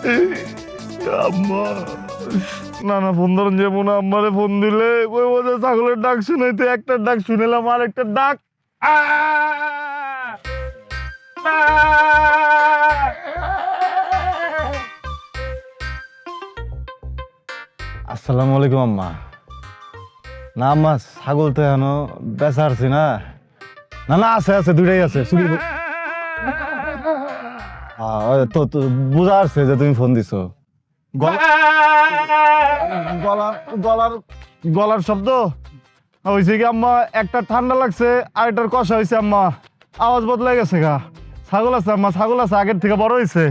আম্মা না না ফোন ধরুন যাবো না, আম্মারে ফোন দিলে ওই বোঝা ছাগলের ডাক শুনাইতে একটা ডাক শুনেলাম আর একটা ডাক। আসসালামু আলাইকুম আম্মা। না আম্মা ছাগল তো এখনো বেচা আসছি না। না না আছে আছে দুইটাই আছে। তো বোঝা আসছে যে তুমি ফোন দিছো। গলার শব্দ হয়েছে কি আম্মা, একটা ঠান্ডা লাগছে আর এটার কষা হয়েছে আম্মা, আওয়াজ বদলে গেছে গা। ছাগল আছে আম্মা, ছাগল আছে, আগের থেকে বড় হয়েছে।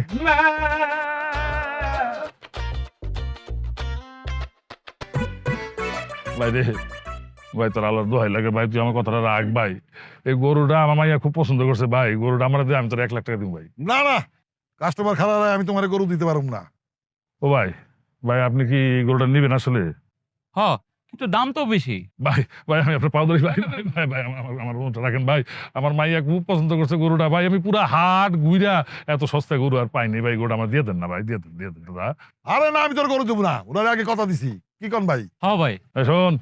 ভাই রে ভাই, তোর আল্লাহর দোহাই লাগে ভাই, তুই আমার কথাটা রাখ ভাই। এই গরুটা আমার মাইয়া খুব পছন্দ করছে ভাই, গরুটা আমার দিয়ে আমি তোর 1 লাখ টাকা দিব ভাই। না না, কাস্টমার খারাপ হয় আমি তোমার গরু দিতে পারবো না। ও ভাই, ভাই আপনি কি গরুটা নিবেন আসলে? হ্যাঁ, কিন্তু দাম তো বেশি। ভাই ভাই আমি আপনার পাও ধরি ভাই, ভাই ভাই ভাই আমার গরুটা রাখেন ভাই। আমার মাইয়া খুব পছন্দ করছে গরুটা ভাই, আমি পুরা হাট ঘুইরা এত সস্তা গরু আর পাইনি ভাই, গরুটা আমার দিয়ে দেন না ভাই, দিয়ে দেন দাদা। আরে না, আমি তোর গরু দেবো না, ওনার আগে কথা দিছি। কি কন ভাই? হ্যাঁ ভাই। এই শোন,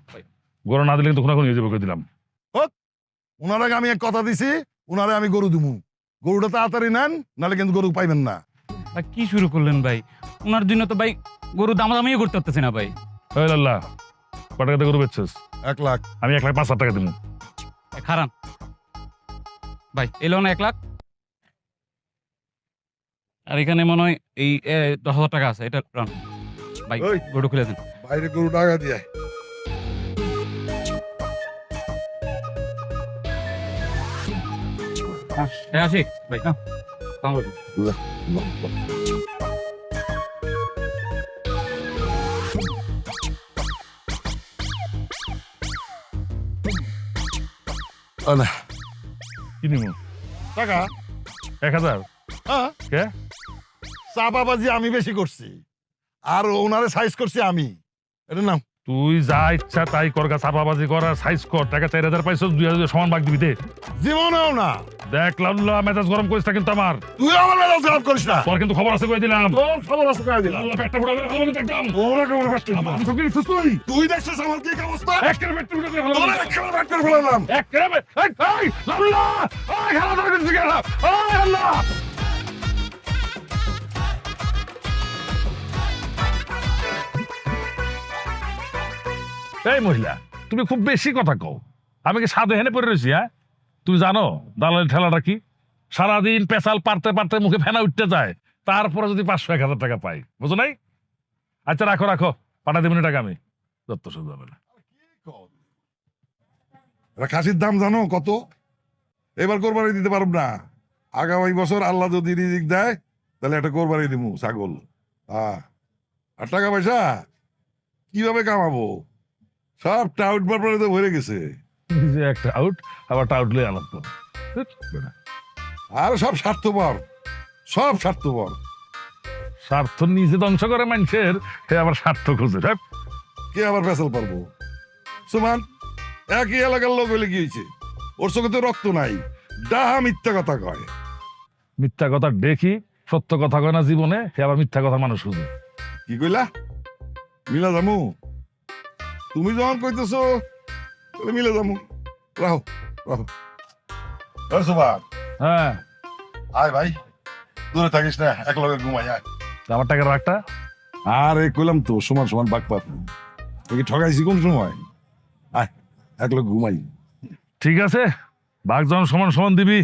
গরু না দিলে কিন্তু খুনাখুনি হয়ে যাবে, কই দিলাম। ওনার আগে আমি এক কথা দিছি, ওনারে আমি গরু দিবো। গরুটা তাড়াতাড়ি নেন, নাহলে কিন্তু গরু পাইবেন না। ভাই কি শুরু করলেন ভাই? ওনার জন্য তো ভাই গরু দামাদামিও করতে পারতেছি না ভাই। ওই লাল্লা, কত টাকাতে গরু বেচছিস? 1 লাখ। আমি 1,05,000 টাকা দিব। খারান ভাই, এলো না 1 লাখ। আর এখানে মনে হয় এই 10,000 টাকা আছে, এটা রান ভাই। ওই। গরু খুলে দেন। বাইরে গরু টাকা দিয়ে। আসি ভাই না। না কি নিব? টাকা 1,000? হ্যাঁ, কে? চা বাবাজি আমি বেশি করছি, আর ওনারে সাইজ করছি আমি। এটা নাও। তুই যা ইচ্ছা তাই কর, চাপাবাজি কর আর সাইজ কর। টাকা 4,000 পাইছ, 2,000 সমান ভাগ দিবি দে। জীবনেও না। দেখ লাল্লা, মেজাজ গরম করিস না কিন্তু আমার। তুই আমার মেজাজ খারাপ করিস না। তোর কিন্তু খবর আছে কই দিলাম। খবর আছে কয়ে দিলাম। লাল্লা পেটটা ফুটা করে ফেলবো কিন্তু একদম। ওরা কেমন ব্যস্ত না। আমি তো কি দিছিস তুই? তুই দেখছিস আমার কি অবস্থা? একেবারে পেটটা ফুটা করে ফেলবো। তোরা একেবারে ব্যাট করে ফেলাম। একেবারে এই লাল্লা, এই খেলা ধরে দিছিস কেন? এই লাল্লা। এই মহিলা, তুমি খুব বেশি কথা কও। আমি কি সাধু হেনে পড়ে রয়েছি? হ্যাঁ, তুমি জানো দালালের ঠেলাটা কি? সারাদিন পেশাল পারতে পারতে মুখে ফেনা উঠতে যায়, তারপরে যদি 500-1,000 টাকা পাই, বুঝো নাই? আচ্ছা রাখো রাখো, পাঠা দেবনি টাকা আমি। যত সুযোগ হবে না। খাসির দাম জানো কত? এবার কোরবানি দিতে পারব না। আগামী বছর আল্লাহ যদি রিজিক দেয়, তাহলে একটা কোরবানি দিব ছাগল। আর টাকা পয়সা কিভাবে কামাবো? সব টাউট বারবারে তো ভরে গেছে। যে একটা আউট, আবার টাউট লই আলাপ করো। আর সব স্বার্থপর, সব স্বার্থপর। স্বার্থ নিজে ধ্বংস করে মানুষের, সে আবার স্বার্থ খুঁজে। কে আবার ফেসাল পারবো? সুমান, একই এলাকার লোক হইলে কি হয়েছে? ওর চোখে তো রক্ত নাই, ডাহা মিথ্যা কথা কয়। মিথ্যা কথা দেখি, সত্য কথা কয় না জীবনে, সে আবার মিথ্যা কথা মানুষ খুঁজে। কি কইলা? মিলা জামু? তুমি যখন কইতেছো তাহলে মিলে যাবো। রাহো রাহো। সুভাষ, হ্যাঁ, আয় ভাই, দূরে থাকিস না, এক লগে ঘুমাই আয়। আমার টাকার রাগটা। আরে কইলাম তো সমান সমান বাক পাত। তোকে ঠকাইছি কোন সময়? আয় এক লগে ঘুমাই। ঠিক আছে, ভাগ যখন সমান সমান দিবি,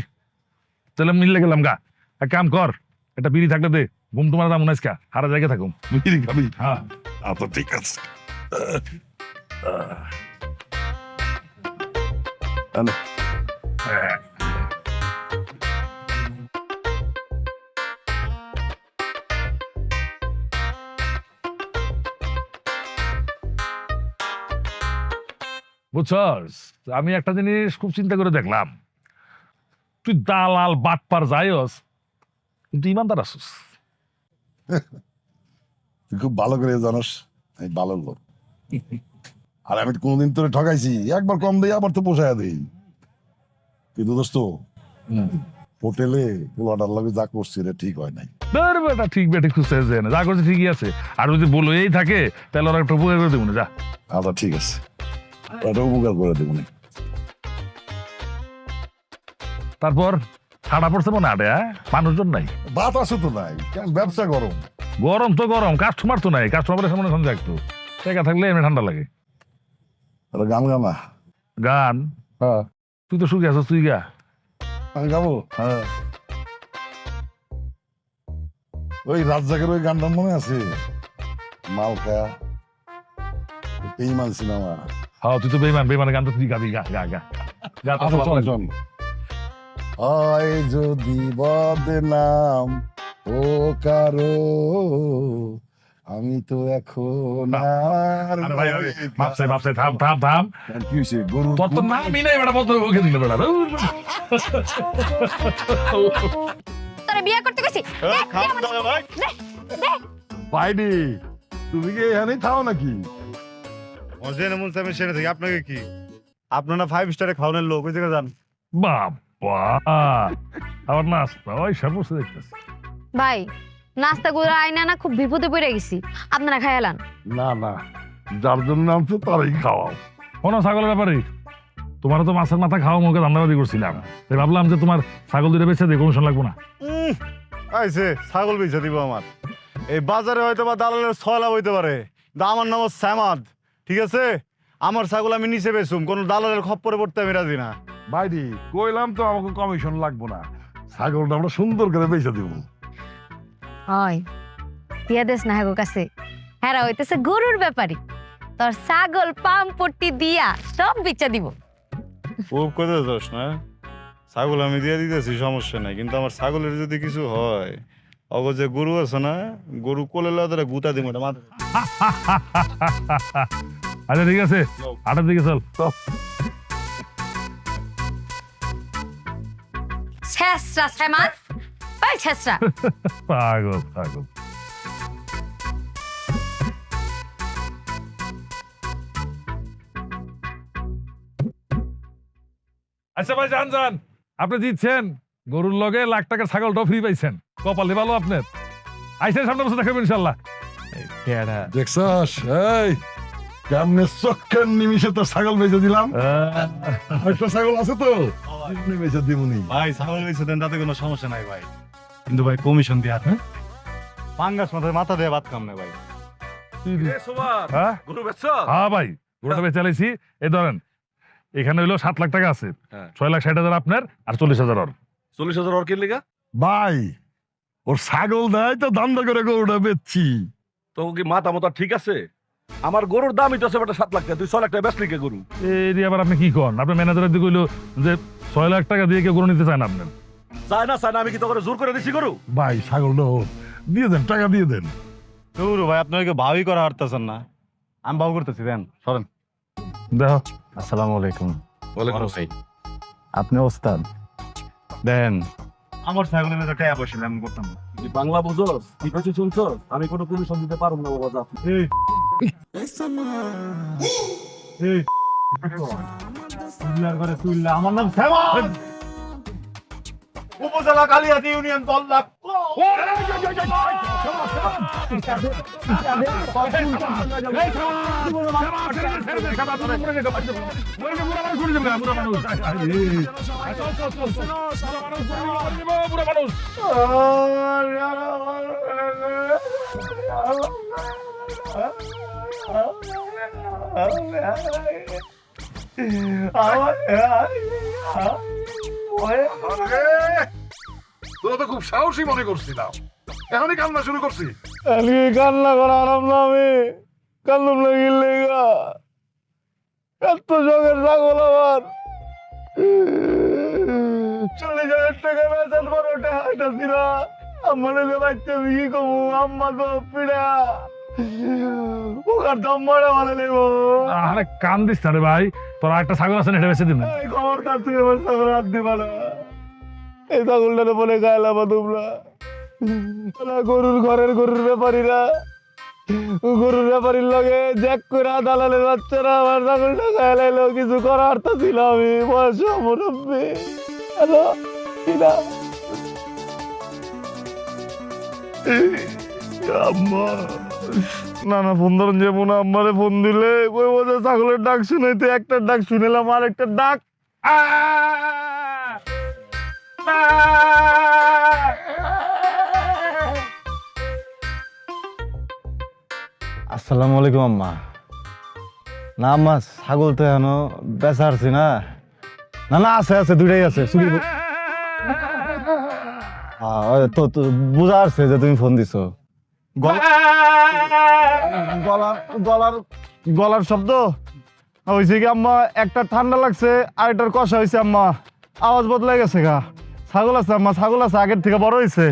তাহলে মিললে গেলাম গা। এক কাম কর, একটা বিড়ি থাকলে দে, ঘুম তোমার দাম উনাইসকা, হারা জায়গায় থাকুম। বিড়ি খাবি? হ্যাঁ, আচ্ছা ঠিক আছে। আনে। বুঝছস, আমি একটা জিনিস খুব চিন্তা করে দেখলাম, তুই দালাল বাটপার যাইস, কিন্তু ইমানদার আসুস। তুই খুব ভালো করে জানোস আমি ভালো লোক। আর আমি কোনদিন তোরে ঠকাইছি? একবার কম দেই, আবার তো পোষায়া দেই। কিন্তু দোস্ত, হোটেলে পোলাটার লগে যা করছি রে ঠিক হয় নাই। ধর বেটা, ঠিক বেটে খুঁজতে যায় না, যা করছে ঠিকই আছে। আর যদি বলো এই থাকে তাহলে ওরা একটা উপকার করে দেবো না, যা। আচ্ছা ঠিক আছে, একটা উপকার করে দেবো না। তারপর ঠাডা পড়ছে মনে আটে, হ্যাঁ মানুষজন নাই, বাতাসও তো নাই, কেন ব্যবসা গরম। গরম তো গরম, কাস্টমার তো নাই, কাস্টমারের সামনে সঙ্গে একটু টাকা থাকলে এমনি ঠান্ডা লাগে। একটা গান গানা। গান? হ্যাঁ তুই তো শুকে আছিস, তুই গা। আমি গাবো। হ্যাঁ ওই রাজ্জাকের ওই গানটা মনে আছে, মালকা বেঈমান সিনেমা। হ্যাঁ, তুই তো বেইমান, বেইমানের গান তো তুই গাবি, গা গা গা গা, তো আচ্ছা, ভালো শোন, লাগবে। শোন। হয় যদি বদনাম ও কারো, আমি তো এখন আর আরে ভাই, আরে মাপসে মাপসে, থাম থাম থাম। কি হয়েছে গরু? তোর তো নামই নাই বেটা, বন্ধ ওকে দিল বেটা। তোরে বিয়ে করতে গেছি বাইডি, তুমি কি এখানেই থাও নাকি? জেনে মন আমি সেনে থাকি, আপনাকে কি? আপনারা 5 স্টারে খাওয়ানোর লোক, ওই জায়গায় যান। বাবা, আবার নাস্তা, ওই সব বসে দেখতেছি। ভাই নাস্তা করে আইনা না খুব বিপদে পড়ে গেছি, আপনারা খাইলান। না না, যার জন্য নামছো তারাই খাওয়াও। কোনো ছাগলের ব্যাপারে তোমার তো মাছের মাথা খাওয়া মুখে ধান্দাবাদি করছিলাম, তাই ভাবলাম যে তোমার ছাগল দুটো বেঁচে দিয়ে কমিশন লাগবো না। আইছে ছাগল বেচে দিব আমার। এই বাজারে হয়তো বা দালালের 6 লাভ হইতে পারে, কিন্তু আমার নাম হচ্ছে সামাদ, ঠিক আছে? আমার ছাগল আমি নিচে বেচুম, কোন দালালের খপ্পরে পড়তে আমি রাজি না। বাইডি কইলাম তো আমাকে কমিশন লাগবো না, ছাগলটা আমরা সুন্দর করে বেঁচে দিব। হয় দিয়া দেশ না হেগো কাছে, হেরা হইতেছে গরুর ব্যাপারী, তোর ছাগল পাম পট্টি দিয়া সব বিচা দিব। খুব কথা দোষ না, ছাগল আমি দিয়ে দিতেছি, সমস্যা নাই, কিন্তু আমার ছাগলের যদি কিছু হয়, অগ যে গরু আছে না, গরু কোলে লাদারে গুতা দিব এটা মাথা। আচ্ছা ঠিক আছে, 8টার দিকে চল। ছেসরা সামাদ, ওই ছেসরা পাগল পাগল। আচ্ছা ভাই, যান যান, আপনি জিতছেন, গরুর লগে লাখ টাকার ছাগলটাও ফ্রি পাইছেন, কপালে ভালো আপনার। আইসেন, সামনে বছর দেখাবেন ইনশাল্লাহ। দেখছস এই কেমনে চক্কের নিমিষে তোর ছাগল বেঁচে দিলাম। একটা ছাগল আছে তো বেঁচে দিবনি। ভাই ছাগল বেচে দেন, তাতে কোনো সমস্যা নাই ভাই, কিন্তু ভাই কমিশন দিয়ে হ্যাঁ, পাঙ্গাস মাথায় মাথা দিয়ে ভাত খাম না ভাই। হ্যাঁ? হ্যাঁ ভাই, গরুটা বেঁচে চালাইছি। এই ধরেন, এখানে হইলো 7 লাখ টাকা আছে, 6,60,000 আপনার, আর 40,000 ওর। 40,000 ওর কিনলি গা? ভাই ওর ছাগল দেয় তো ধান্দা করে গরুটা বেচছি। তো কি মাথা মতো ঠিক আছে? আমার গরুর দামই তো আছে বেটা 7 লাখ টাকা, তুই 6 লাখ টাকা বেচলি কে গরু? এই দিয়ে আবার আপনি কি করেন? আপনার ম্যানেজারের দিকে কইলো যে 6 লাখ টাকা দিয়ে কেউ গরু নিতে চায় না আপনার। চায় না, আমি কি তো করে জোর করে দিছি গরু? ভাই ছাগলটা ওর, দিয়ে দেন, টাকা দিয়ে দেন। দৌড়ো ভাই, আপনাকে ভাবি করা হারতেছেন না, আমি ভাব করতেছি, দেন সরেন। দেখো, আসসালামু আলাইকুম। ওয়ালাইকুম ভাই, আপনি ওস্তাদ দেন, আমার ছাগলের মধ্যে টাকা পয়সা আমি করতাম না। তুই বাংলা বুঝছস? কি কইছিস শুনছস? আমি কোনো কমিশন দিতে পারবো না বাবা, যা। আমার নাম শ্যামল, উপজেলা কালিয়াতি ইউনিয়ন দল্লা। তোরা তো খুব সাহসী মনে করছিলাম, এখনই কান্না শুরু করছি। আমি কান্না করা আরাম না, আমি কান্দুম লাগিলে এত জগের ছাগল আমার 40,000 টাকা বেতন বড় টাকা ছিল। আমার বাচ্চা আমি কি কমু, আম্মা তো পিড়া ওখার দম মারা মানে নেবো। আরে কান্দিস না রে ভাই, তোর একটা ছাগল আছে না, এটা বেঁচে দিন। এই খবরদার তুই আমার ছাগল হাত দিবা না, এই ছাগলটারে বলে গায়লাবা তোমরা। গরুর ঘরের গরুর ব্যাপারীরা, গরুর ব্যাপারীর লগে জ্যাক করে দালালের বাচ্চারা আমার ছাগলটা গায়লাইলো, কিছু করার তো ছিল, আমি বয়স মুরব্বী। হ্যালো আম্মা না না ফোন ধরুন যাবো না, আম্মারে ফোন দিলে ওই বোঝা ছাগলের ডাক শুনাইতে একটা ডাক শুনেলাম আর একটা ডাক আসসালামু আলাইকুম আম্মা। না আম্মা ছাগল তো এখনো বেচা আসছি না। না না আছে আছে দুটাই আছে তো বোঝা আসছে যে তুমি ফোন দিছো। গলার শব্দ হয়েছে কি আম্মা, একটা ঠান্ডা লাগছে আর একটার কষা হয়েছে আম্মা, আওয়াজ বদলে গেছে গা। ছাগল আছে আম্মা, ছাগল আছে, আগের থেকে বড় হয়েছে।